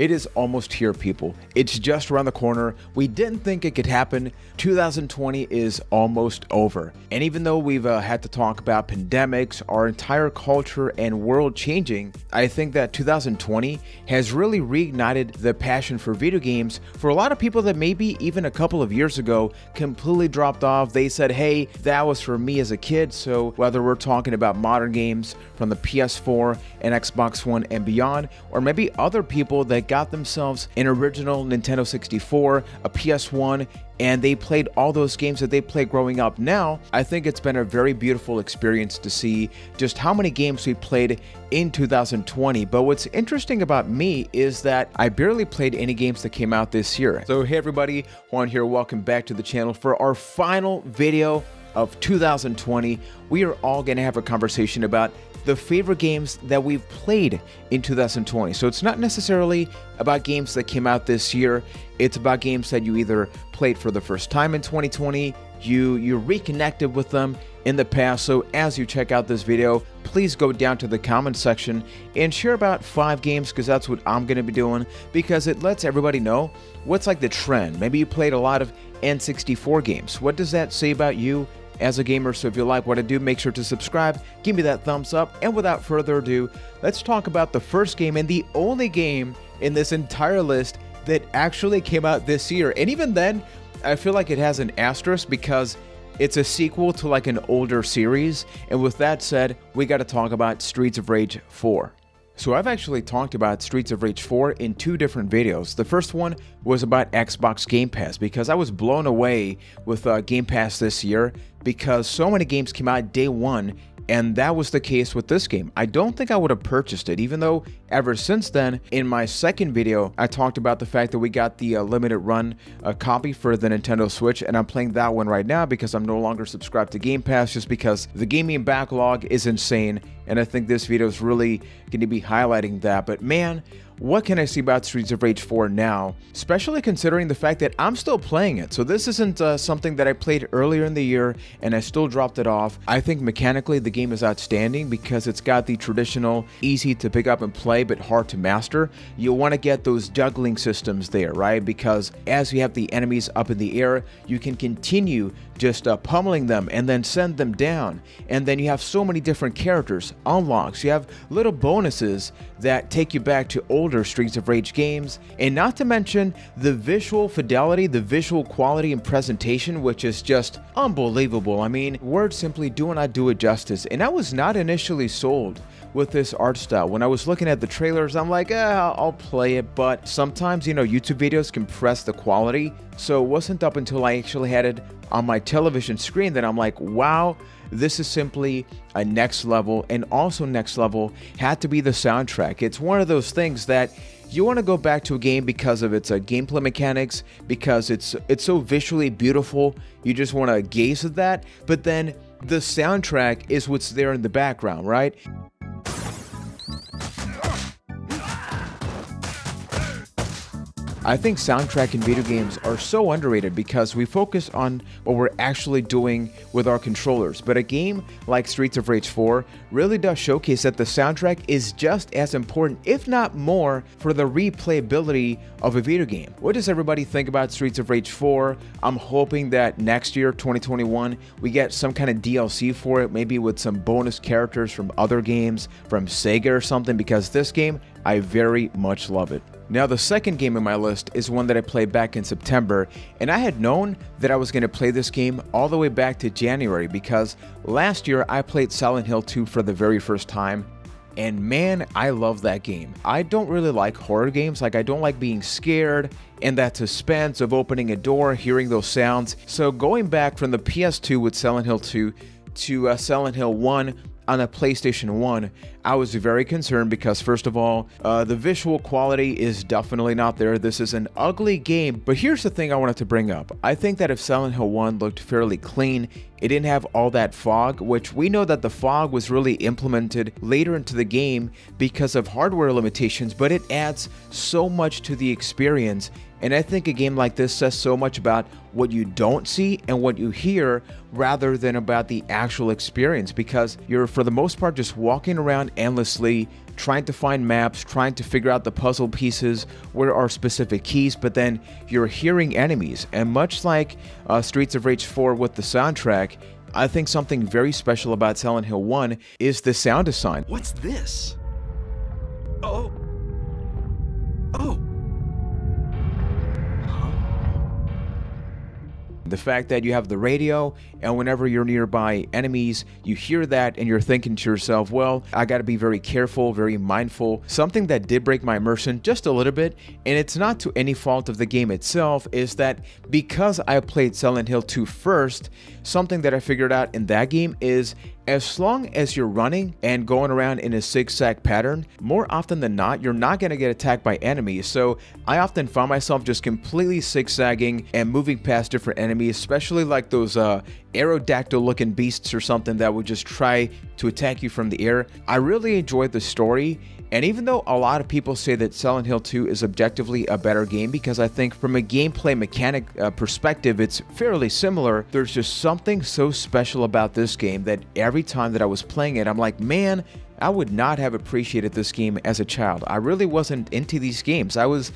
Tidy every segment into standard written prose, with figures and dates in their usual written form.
It is almost here, people. It's just around the corner. We didn't think it could happen. 2020 is almost over. And even though we've had to talk about pandemics, our entire culture and world changing, I think that 2020 has really reignited the passion for video games for a lot of people that maybe even a couple of years ago completely dropped off. They said, hey, that was for me as a kid. So whether we're talking about modern games from the PS4 and Xbox One and beyond, or maybe other people that got themselves an original Nintendo 64, a PS1, and they played all those games that they played growing up. Now, I think it's been a very beautiful experience to see just how many games we played in 2020. But what's interesting about me is that I barely played any games that came out this year. So hey everybody, Juan here, welcome back to the channel for our final video of 2020. We are all going to have a conversation about the favorite games that we've played in 2020. So it's not necessarily about games that came out this year. It's about games that you either played for the first time in 2020, you reconnected with them in the past. So as you check out this video, please go down to the comment section and share about 5 games, because that's what I'm going to be doing, because it lets everybody know what's like the trend. Maybe you played a lot of N64 games. What does that say about you as a gamer? So if you like what I do, make sure to subscribe, give me that thumbs up, and without further ado, let's talk about the first game and the only game in this entire list that actually came out this year. And even then, I feel like it has an asterisk because it's a sequel to like an older series. And with that said, we got to talk about Streets of Rage 4. So I've actually talked about Streets of Rage 4 in 2 different videos. The first one was about Xbox Game Pass, because I was blown away with Game Pass this year because so many games came out day one, and that was the case with this game. I don't think I would have purchased it, even though ever since then, in my second video, I talked about the fact that we got the limited run copy for the Nintendo Switch, and I'm playing that one right now because I'm no longer subscribed to Game Pass, just because the gaming backlog is insane, and I think this video is really going to be highlighting that. But man, what can I say about Streets of Rage 4 now, especially considering the fact that I'm still playing it? So this isn't something that I played earlier in the year and I still dropped it off. I think mechanically the game is outstanding because it's got the traditional easy to pick up and play but hard to master. You'll want to get those juggling systems there, right? Because as you have the enemies up in the air, you can continue just pummeling them and then send them down. And then you have so many different characters, unlocks, you have little bonuses that take you back to older Streets of Rage games, and not to mention the visual fidelity, the visual quality and presentation, which is just unbelievable. I mean, words simply do not do it justice, and I was not initially sold with this art style. When I was looking at the trailers, I'm like, I'll play it, but sometimes, you know, YouTube videos compress the quality, so it wasn't up until I actually had it on my television screen that I'm like, wow, this is simply a next level. And also next level had to be the soundtrack. It's one of those things that you want to go back to a game because of its gameplay mechanics, because it's so visually beautiful. You just want to gaze at that, but then the soundtrack is what's there in the background, right? I think soundtrack in video games are so underrated because we focus on what we're actually doing with our controllers. But a game like Streets of Rage 4 really does showcase that the soundtrack is just as important, if not more, for the replayability of a video game. What does everybody think about Streets of Rage 4? I'm hoping that next year, 2021, we get some kind of DLC for it, maybe with some bonus characters from other games, from Sega or something, because this game, I very much love it. Now, the second game in my list is one that I played back in September, and I had known that I was going to play this game all the way back to January because last year I played Silent Hill 2 for the very first time, and man, I love that game. I don't really like horror games, like I don't like being scared and that suspense of opening a door, hearing those sounds. So going back from the PS2 with Silent Hill 2 to Silent Hill 1 on a PlayStation 1, I was very concerned because, first of all, the visual quality is definitely not there. This is an ugly game. But here's the thing I wanted to bring up. I think that if Silent Hill 1 looked fairly clean, it didn't have all that fog, which we know that the fog was really implemented later into the game because of hardware limitations, but it adds so much to the experience. And I think a game like this says so much about what you don't see and what you hear rather than about the actual experience, because you're for the most part just walking around endlessly, trying to find maps, trying to figure out the puzzle pieces, where are specific keys, but then you're hearing enemies. And much like Streets of Rage 4 with the soundtrack, I think something very special about Silent Hill 1 is the sound design. What's this? Oh. Oh. The fact that you have the radio, and whenever you're nearby enemies, you hear that and you're thinking to yourself, well, I gotta be very careful, very mindful. Something that did break my immersion just a little bit, and it's not to any fault of the game itself, is that because I played Silent Hill 2 first, something that I figured out in that game is as long as you're running and going around in a zigzag pattern, more often than not, you're not going to get attacked by enemies. So I often found myself just completely zigzagging and moving past different enemies, especially like those aerodactyl looking beasts or something that would just try to attack you from the air. I really enjoyed the story. And even though a lot of people say that Silent Hill 2 is objectively a better game, because I think from a gameplay mechanic perspective, it's fairly similar, there's just something so special about this game that every time that I was playing it, I'm like, man, I would not have appreciated this game as a child. I really wasn't into these games. I was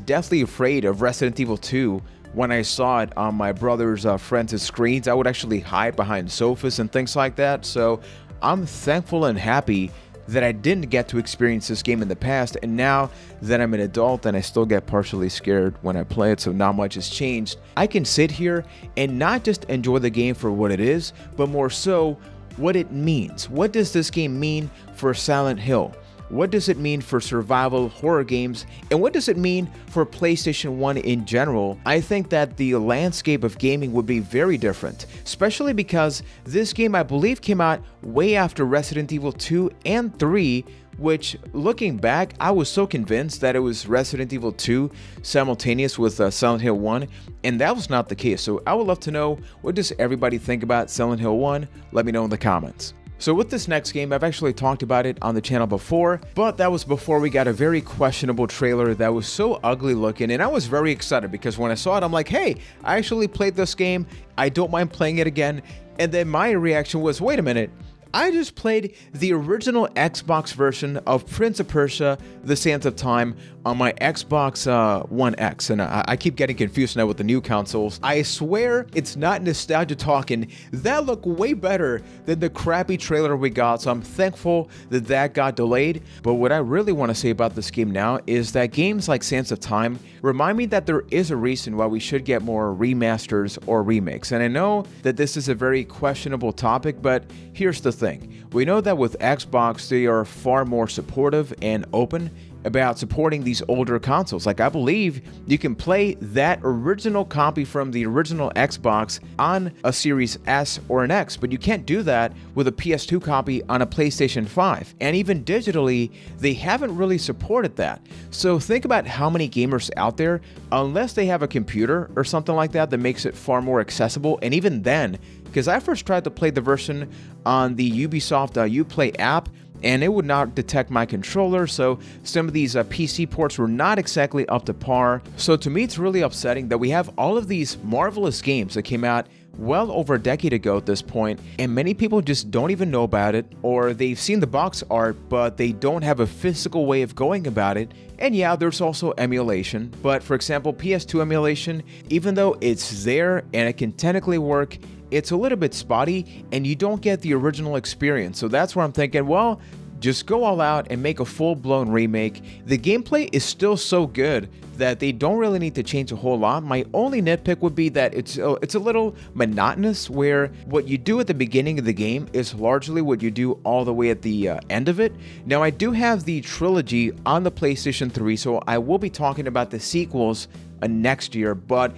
deathly afraid of Resident Evil 2 when I saw it on my brother's friends' screens. I would actually hide behind sofas and things like that. So I'm thankful and happy that I didn't get to experience this game in the past, and now that I'm an adult and I still get partially scared when I play it, so not much has changed, I can sit here and not just enjoy the game for what it is, but more so what it means. What does this game mean for Silent Hill? What does it mean for survival horror games? And what does it mean for PlayStation 1 in general? I think that the landscape of gaming would be very different, especially because this game, I believe, came out way after Resident Evil 2 and 3, which, looking back, I was so convinced that it was Resident Evil 2 simultaneous with Silent Hill 1, and that was not the case. So I would love to know, what does everybody think about Silent Hill 1? Let me know in the comments. So with this next game, I've actually talked about it on the channel before, but that was before we got a very questionable trailer that was so ugly looking, and I was very excited because when I saw it, I'm like, hey, I actually played this game, I don't mind playing it again, and then my reaction was, wait a minute, I just played the original Xbox version of Prince of Persia: The Sands of Time on my Xbox One X, and I keep getting confused now with the new consoles. I swear it's not nostalgia talking. That looked way better than the crappy trailer we got, so I'm thankful that that got delayed. But what I really want to say about this game now is that games like Sands of Time remind me that there is a reason why we should get more remasters or remakes. And I know that this is a very questionable topic, but here's the thing. We know that with Xbox, they are far more supportive and open about supporting these older consoles. Like, I believe you can play that original copy from the original Xbox on a Series S or an X, but you can't do that with a PS2 copy on a PlayStation 5. And even digitally, they haven't really supported that. So think about how many gamers out there, unless they have a computer or something like that that makes it far more accessible, and even then, because I first tried to play the version on the Ubisoft Uplay app, and it would not detect my controller, so some of these PC ports were not exactly up to par. So to me, it's really upsetting that we have all of these marvelous games that came out well over a decade ago at this point, and many people just don't even know about it, or they've seen the box art, but they don't have a physical way of going about it. And yeah, there's also emulation, but for example, PS2 emulation, even though it's there and it can technically work, it's a little bit spotty and you don't get the original experience. So that's where I'm thinking, well, just go all out and make a full-blown remake. The gameplay is still so good that they don't really need to change a whole lot. My only nitpick would be that it's a little monotonous, where what you do at the beginning of the game is largely what you do all the way at the end of it. Now, I do have the trilogy on the PlayStation 3, so I will be talking about the sequels next year, but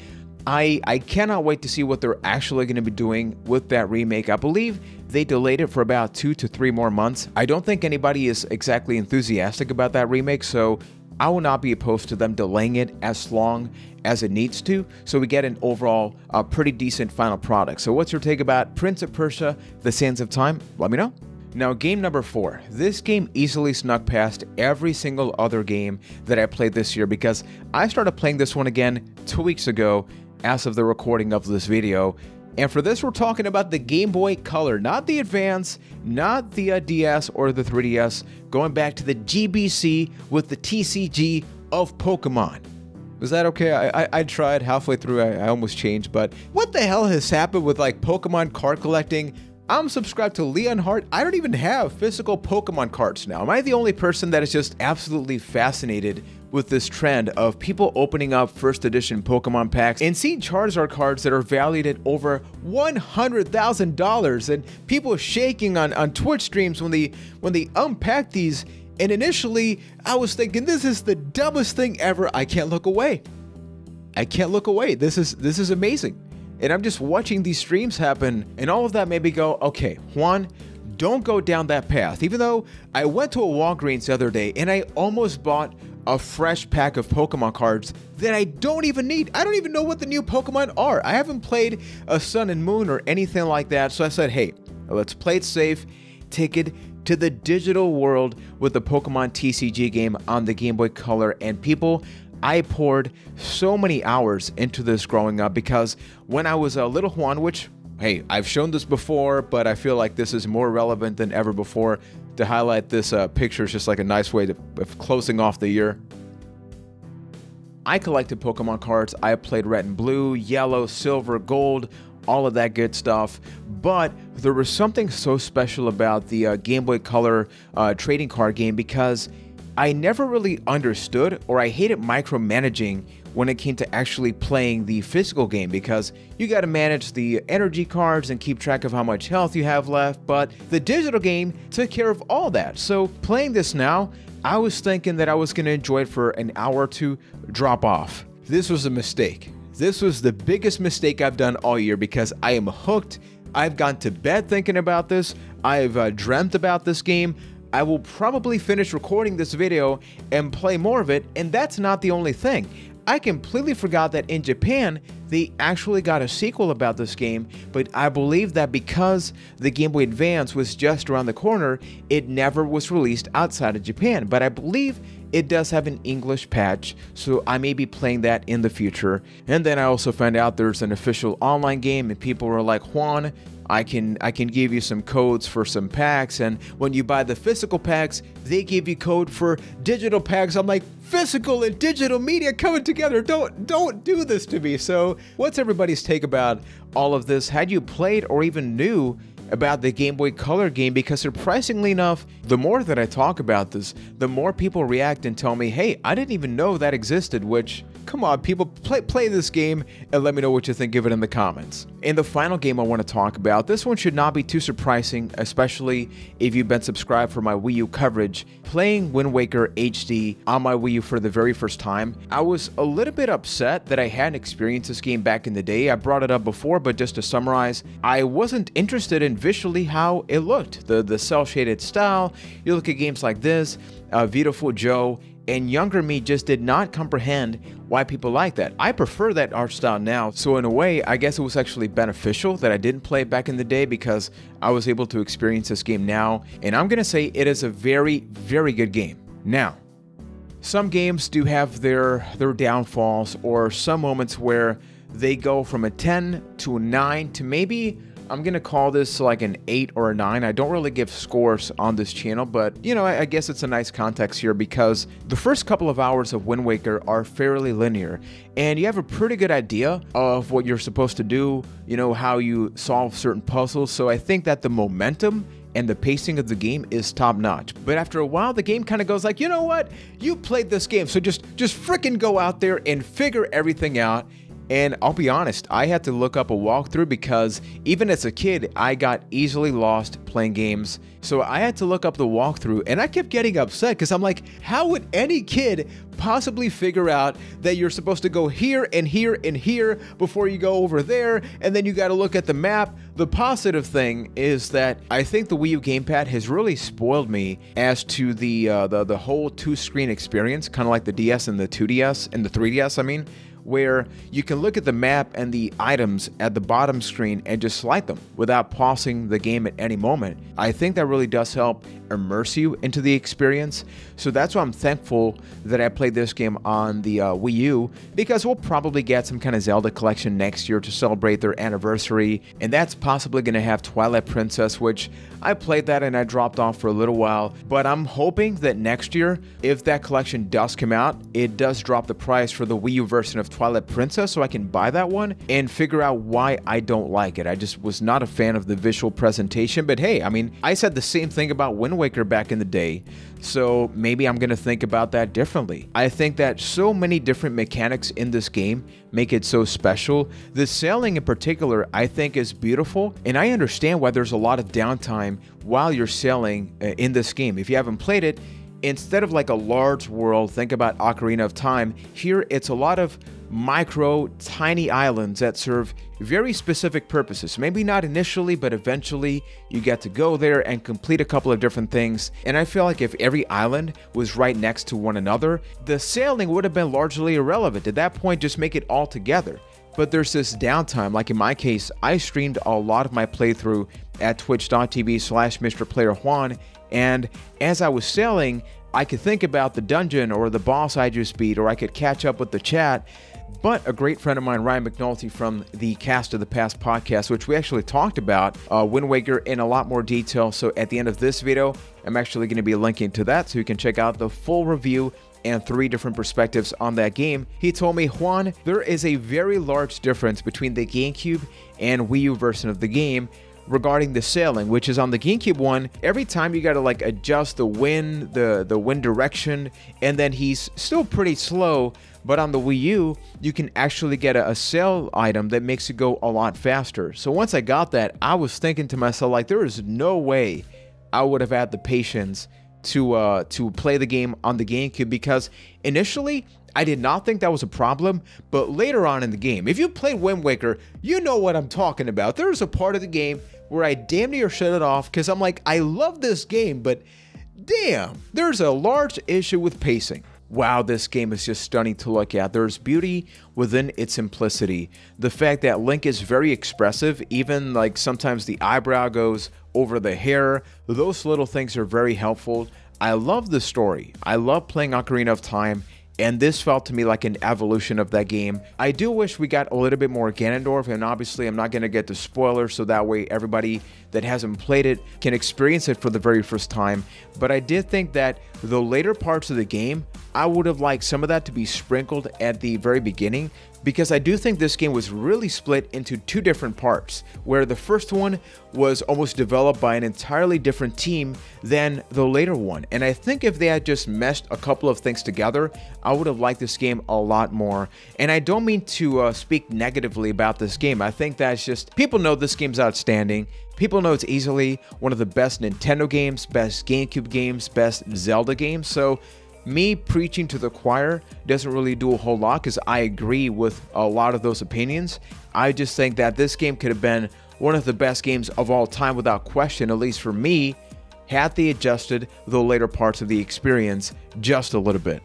I cannot wait to see what they're actually going to be doing with that remake. I believe they delayed it for about 2 to 3 more months. I don't think anybody is exactly enthusiastic about that remake, so I will not be opposed to them delaying it as long as it needs to, so we get an overall pretty decent final product. So what's your take about Prince of Persia: The Sands of Time? Let me know. Now, game number 4. This game easily snuck past every single other game that I played this year because I started playing this one again 2 weeks ago as of the recording of this video. And for this, we're talking about the Game Boy Color, not the Advance, not the DS or the 3DS, going back to the GBC with the TCG of Pokemon. Was that okay? I tried halfway through, I almost changed, but what the hell has happened with like Pokemon card collecting? I'm subscribed to Leonhardt. I don't even have physical Pokemon cards now. Am I the only person that is just absolutely fascinated with this trend of people opening up first edition Pokemon packs and seeing Charizard cards that are valued at over $100,000 and people shaking on Twitch streams when they unpack these? And initially, I was thinking, this is the dumbest thing ever. I can't look away. I can't look away. This is amazing. And I'm just watching these streams happen, and all of that made me go, okay, Juan, don't go down that path. Even though I went to a Walgreens the other day, and I almost bought a fresh pack of Pokemon cards that I don't even need. I don't even know what the new Pokemon are. I haven't played a Sun and Moon or anything like that, so I said, hey, let's play it safe, take it to the digital world with the Pokemon TCG game on the Game Boy Color. And people, I poured so many hours into this growing up because when I was a little Juan, which, hey, I've shown this before, but I feel like this is more relevant than ever before to highlight this picture. Is just like a nice way of closing off the year. I collected Pokemon cards. I played Red and Blue, Yellow, Silver, Gold, all of that good stuff. But there was something so special about the Game Boy Color trading card game because I never really understood, or I hated micromanaging when it came to actually playing the physical game, because you got to manage the energy cards and keep track of how much health you have left, but the digital game took care of all that. So playing this now, I was thinking that I was going to enjoy it for an hour or two, drop off. This was a mistake. This was the biggest mistake I've done all year because I am hooked. I've gone to bed thinking about this. I've dreamt about this game. I will probably finish recording this video and play more of it, and that's not the only thing. I completely forgot that in Japan, they actually got a sequel about this game, but I believe that because the Game Boy Advance was just around the corner, it never was released outside of Japan. But I believe it does have an English patch, so I may be playing that in the future. And then I also found out there's an official online game, and people were like, Juan, I can give you some codes for some packs, and when you buy the physical packs, they give you code for digital packs. I'm like, physical and digital media coming together. Don't do this to me. So what's everybody's take about all of this? Had you played or even knew about the Game Boy Color game? Because surprisingly enough, the more that I talk about this, the more people react and tell me, hey, I didn't even know that existed, which, come on, people, play this game and let me know what you think of it in the comments. And the final game I want to talk about, this one should not be too surprising, especially if you've been subscribed for my Wii U coverage. Playing Wind Waker HD on my Wii U for the very first time, I was a little bit upset that I hadn't experienced this game back in the day. I brought it up before, but just to summarize, I wasn't interested in visually how it looked. The cel-shaded style, you look at games like this, Beautiful Joe, and younger me just did not comprehend why people like that. I prefer that art style now, so in a way, I guess it was actually beneficial that I didn't play it back in the day because I was able to experience this game now, and I'm gonna say it is a very, very good game. Now, some games do have their downfalls or some moments where they go from a 10 to a 9 to maybe, I'm gonna call this like an 8 or a 9. I don't really give scores on this channel, but you know, I guess it's a nice context here because the first couple of hours of Wind Waker are fairly linear and you have a pretty good idea of what you're supposed to do, you know, how you solve certain puzzles. So I think that the momentum and the pacing of the game is top notch. But after a while, the game kind of goes like, you know what? You played this game, so just freaking go out there and figure everything out. And I'll be honest, I had to look up a walkthrough because even as a kid, I got easily lost playing games. So I had to look up the walkthrough and I kept getting upset because I'm like, how would any kid possibly figure out that you're supposed to go here and here and here before you go over there? And then you got to look at the map. The positive thing is that I think the Wii U gamepad has really spoiled me as to the whole two-screen experience, kind of like the DS and the 2DS and the 3DS, I mean, where you can look at the map and the items at the bottom screen and just select them without pausing the game at any moment. I think that really does help immerse you into the experience. So that's why I'm thankful that I played this game on the Wii U, because we'll probably get some kind of Zelda collection next year to celebrate their anniversary, and that's possibly going to have Twilight Princess, which I played that and I dropped off for a little while, but I'm hoping that next year, if that collection does come out, it does drop the price for the Wii U version of Twilight Princess so I can buy that one and figure out why I don't like it. I just was not a fan of the visual presentation, but hey, I mean, I said the same thing about Wind Waker back in the day, so maybe I'm going to think about that differently. I think that so many different mechanics in this game make it so special. The sailing in particular, I think, is beautiful, and I understand why there's a lot of downtime while you're sailing in this game. If you haven't played it, instead of like a large world, think about Ocarina of Time. Here, it's a lot of micro, tiny islands that serve very specific purposes. Maybe not initially, but eventually you get to go there and complete a couple of different things. And I feel like if every island was right next to one another, the sailing would have been largely irrelevant. At that point, just make it all together. But there's this downtime. Like in my case, I streamed a lot of my playthrough at twitch.tv/MrPlayerJuan, and as I was sailing, I could think about the dungeon or the boss I just beat, or I could catch up with the chat. But a great friend of mine, Ryan McNulty from the Cast of the Past podcast, which we actually talked about Wind Waker in a lot more detail. So at the end of this video, I'm actually going to be linking to that so you can check out the full review and 3 different perspectives on that game. He told me, Juan, there is a very large difference between the GameCube and Wii U version of the game regarding the sailing, which is on the GameCube one, every time you gotta like adjust the wind, the wind direction, and then he's still pretty slow. But on the Wii U, you can actually get a sail item that makes it go a lot faster. So once I got that, I was thinking to myself, like, there is no way I would have had the patience to play the game on the GameCube, because initially I did not think that was a problem, but later on in the game, if you played Wind Waker, you know what I'm talking about. There's a part of the game where I damn near shut it off because I'm like, I love this game, but damn, there's a large issue with pacing. Wow, this game is just stunning to look at. There's beauty within its simplicity. The fact that Link is very expressive, even like sometimes the eyebrow goes over the hair, those little things are very helpful. I love the story. I love playing Ocarina of Time, and this felt to me like an evolution of that game. I do wish we got a little bit more Ganondorf, and obviously I'm not going to get the spoilers, so that way everybody that hasn't played it can experience it for the very first time. But I did think that the later parts of the game, I would have liked some of that to be sprinkled at the very beginning, because I do think this game was really split into 2 different parts, where the first one was almost developed by an entirely different team than the later one. And I think if they had just meshed a couple of things together, I would have liked this game a lot more. And I don't mean to speak negatively about this game. I think that's just, people know this game's outstanding. People know it's easily one of the best Nintendo games, best GameCube games, best Zelda games. So me preaching to the choir doesn't really do a whole lot, because I agree with a lot of those opinions. I just think that this game could have been one of the best games of all time without question, at least for me, had they adjusted the later parts of the experience just a little bit.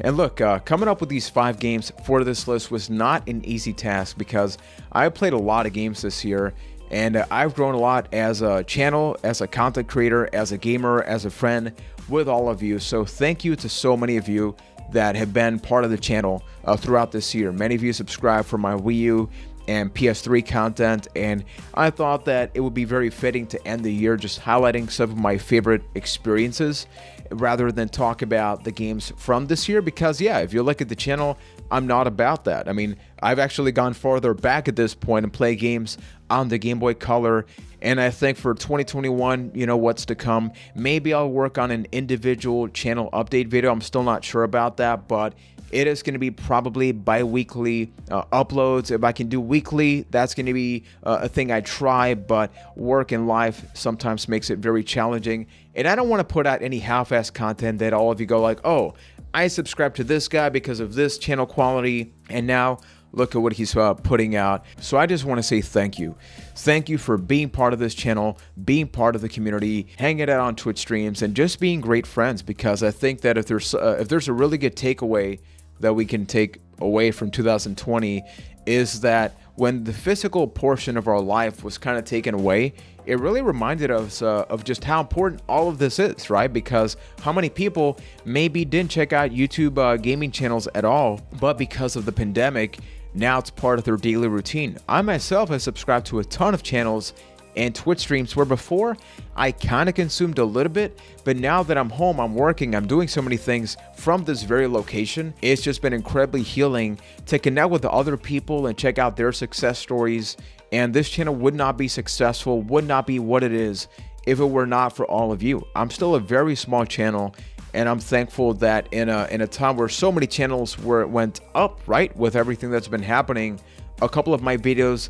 And look, coming up with these 5 games for this list was not an easy task, because I played a lot of games this year, and I've grown a lot as a channel, as a content creator, as a gamer, as a friend with all of you. So thank you to so many of you that have been part of the channel throughout this year. Many of you subscribed for my Wii U and PS3 content, and I thought that it would be very fitting to end the year just highlighting some of my favorite experiences rather than talk about the games from this year, because yeah, if you look at the channel, I'm not about that. I mean, I've actually gone farther back at this point and play games on the Game Boy Color, and I think for 2021, you know what's to come. Maybe I'll work on an individual channel update video. I'm still not sure about that, but it is going to be probably bi-weekly uploads. If I can do weekly, that's going to be a thing I try, but work and life sometimes makes it very challenging. And I don't want to put out any half-assed content that all of you go like, oh, I subscribed to this guy because of this channel quality, and now look at what he's putting out. So I just want to say thank you. Thank you for being part of this channel, being part of the community, hanging out on Twitch streams, and just being great friends, because I think that if there's a really good takeaway that we can take away from 2020 is that when the physical portion of our life was kind of taken away, it really reminded us of just how important all of this is, right? Because how many people maybe didn't check out YouTube gaming channels at all, but because of the pandemic, now it's part of their daily routine. I myself have subscribed to a ton of channels and Twitch streams where before I kind of consumed a little bit, but now that I'm home, I'm working, I'm doing so many things from this very location, it's just been incredibly healing to connect with other people and check out their success stories. And this channel would not be successful, would not be what it is if it were not for all of you. I'm still a very small channel, and I'm thankful that in a time where so many channels went up, right, with everything that's been happening, a couple of my videos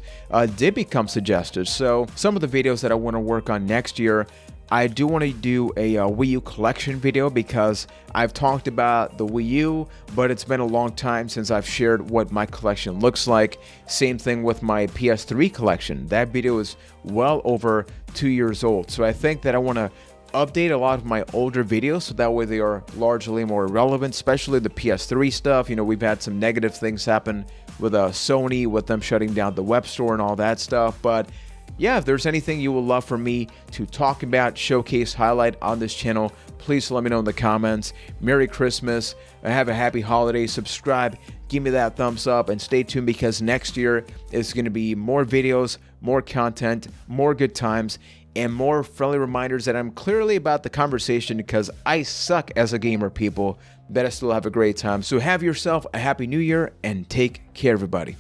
did become suggested. So some of the videos that I want to work on next year, I do want to do a Wii U collection video because I've talked about the Wii U, but it's been a long time since I've shared what my collection looks like. Same thing with my PS3 collection. That video is well over 2 years old. So I think that I want to update a lot of my older videos so that way they are largely more relevant, especially the PS3 stuff. You know, we've had some negative things happen with Sony, with them shutting down the web store and all that stuff. But yeah, if there's anything you would love for me to talk about, showcase, highlight on this channel, please let me know in the comments. Merry Christmas, have a happy holiday, subscribe, give me that thumbs up, and stay tuned because next year is going to be more videos, more content, more good times, and more friendly reminders that I'm clearly about the conversation because I suck as a gamer, people, but I still have a great time. So have yourself a happy new year and take care, everybody.